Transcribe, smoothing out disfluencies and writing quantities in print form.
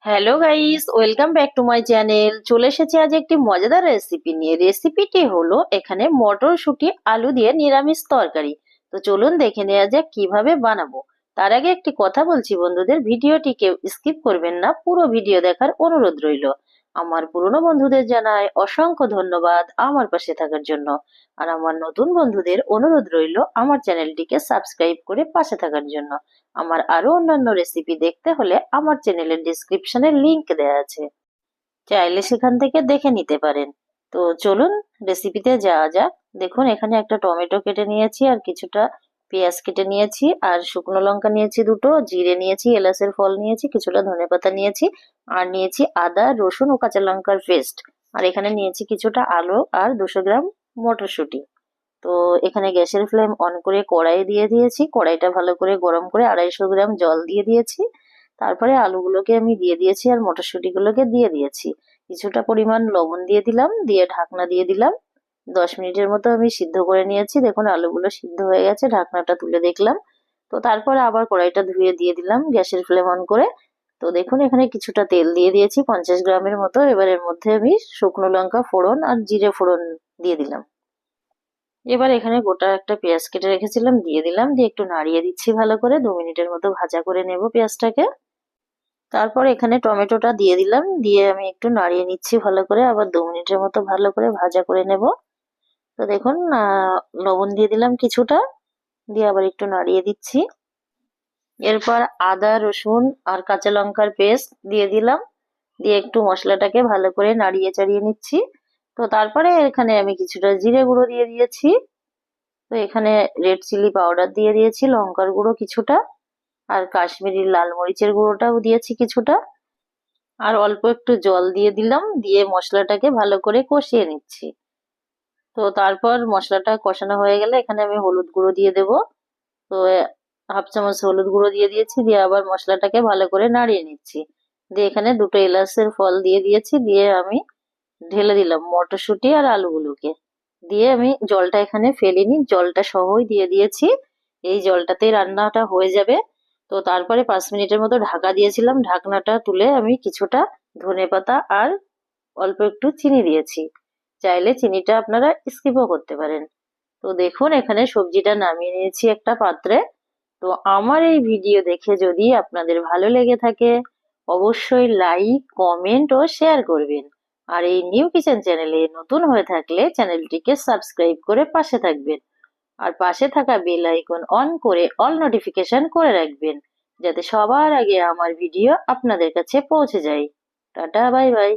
Hello guys, welcome back to my channel. চলে এসেছি আজ একটি মজাদার রেসিপি নিয়ে। রেসিপিটি হলো এখানে মটরশুঁটি আলু দিয়ে নিরামিষ তরকারি। তো চলুন দেখে নেওয়া যাক কিভাবে বানাবো। তার আগে একটি কথা বলছি বন্ধুদের, ভিডিওটি কেউ স্কিপ করবেন না, পুরো ভিডিও দেখার অনুরোধ রইল। আমার পুরনো বন্ধুদের জানাই অসংখ্য ধন্যবাদ আমার পাশে থাকার জন্য। আর আমার নতুন বন্ধুদের অনুরোধ রইল আমার চ্যানেলটিকে সাবস্ক্রাইব করে পাশে থাকার জন্য। আমার আরো অন্যান্য রেসিপি দেখতে হলে আমার চ্যানেলের ডেসক্রিপশনে লিংক দেওয়া আছে, চাইলে সেখান থেকে দেখে নিতে পারেন। তো চলুন রেসিপিতে যাওয়া যাক। দেখুন এখানে একটা টমেটো কেটে নিয়েছি, আর কিছুটা পেঁয়াজ কেটে নিয়েছি, আর শুকনো লঙ্কা নিয়েছি দুটো, জিরে নিয়েছি, এলাচের ফল নিয়েছি, কিছুটা ধনেপাতা নিয়েছি, আর নিয়েছি আদা রসুন ও কাঁচা লঙ্কার পেস্ট। আর এখানে নিয়েছি কিছুটা আলু আর 200 গ্রাম মটরশুঁটি। তো এখানে গ্যাসের ফ্লেম অন করে কড়াই দিয়ে দিয়েছি, কড়াইটা ভালো করে গরম করে 250 গ্রাম জল দিয়ে দিয়েছি। তারপরে আলুগুলোকে আমি দিয়ে দিয়েছি আর মটরশুঁটিগুলোকে দিয়ে দিয়েছি। কিছুটা পরিমাণ লবণ দিয়ে দিলাম, দিয়ে ঢাকনা দিয়ে দিলাম। 10 মিনিটের মতো আমি সিদ্ধ করে নিয়েছি। দেখুন আলুগুলো সিদ্ধ হয়ে গেছে, ঢাকনাটা তুলে দেখলাম। তো তারপরে আবার কড়াইটা ধুয়ে দিয়ে দিলাম গ্যাসের ফ্লেম অন করে। তো দেখুন এখানে কিছুটা তেল দিয়ে দিয়েছি 50 গ্রামের মতো। এবার এর মধ্যে আমি শুকনো লঙ্কা ফোড়ন আর জিরে ফোড়ন দিয়ে দিলাম। এবার এখানে গোটা একটা পেঁয়াজ কেটে রেখেছিলাম দিয়ে দিলাম, দিয়ে একটু নাড়িয়ে দিচ্ছি ভালো করে। 2 মিনিটের মতো ভাজা করে নেব পেঁয়াজটাকে। তারপর এখানে টমেটোটা দিয়ে দিলাম, দিয়ে আমি একটু নাড়িয়ে নিচ্ছি ভালো করে, আবার 2 মিনিটের মতো ভালো করে ভাজা করে নেব। তো দেখুন লবণ দিয়ে দিলাম কিছুটা, দিয়ে আবার একটু নাড়িয়ে দিচ্ছি। এরপর আদা রসুন আর কাঁচা লঙ্কার পেস্ট দিয়ে দিলাম, দিয়ে একটু মশলাটাকে ভালো করে নাড়িয়ে চাড়িয়ে নিচ্ছি। তো তারপরে এখানে আমি কিছুটা জিরে গুঁড়ো দিয়ে দিয়েছি। তো এখানে রেড চিলি পাউডার দিয়ে দিয়েছি, লঙ্কার গুঁড়ো কিছুটা, আর কাশ্মীরি লাল মরিচের গুঁড়োটাও দিয়েছি কিছুটা, আর অল্প একটু জল দিয়ে দিলাম, দিয়ে মশলাটাকে ভালো করে কষিয়ে নিচ্ছি। তো তারপর মশলাটা কষানো হয়ে গেলে এখানে আমি হলুদ গুঁড়ো দিয়ে দেব। তো 1/2 চামচ হলুদ গুঁড়ো দিয়ে দিয়েছি, দিয়ে আবার মশলাটাকে ভালো করে নাড়িয়ে নিচ্ছি। দিয়ে এখানে দুটো এলাচের ফল দিয়ে দিয়েছি, দিয়ে আমি ঢেলে দিলাম মটরশুঁটি আর আলুগুলোকে। দিয়ে আমি জলটা এখানে ফেলিনি, জলটা সহই দিয়ে দিয়েছি। এই জলটাতেই রান্নাটা হয়ে যাবে। তো তারপরে 5 মিনিটের মতো ঢাকা দিয়েছিলাম, ঢাকনাটা তুলে আমি কিছুটা ধনেপাতা আর অল্প একটু চিনি দিয়েছি। চাইলে চিনিটা আপনারা স্কিপও করতে পারেন। তো দেখুন এখানে সবজিটা নামিয়ে নিয়েছি একটা পাত্রে। তো আমার এই ভিডিও দেখে যদি আপনাদের ভালো লেগে থাকে, অবশ্যই লাইক কমেন্ট ও শেয়ার করবেন। আর এই নিউ কিচেন চ্যানেলে নতুন হয়ে থাকলে চ্যানেলটিকে সাবস্ক্রাইব করে পাশে থাকবেন। আর পাশে থাকা বেল আইকন অন করে অল নোটিফিকেশন করে রাখবেন, যাতে সবার আগে আমার ভিডিও আপনাদের কাছে পৌঁছে যায়। Tata, bye bye.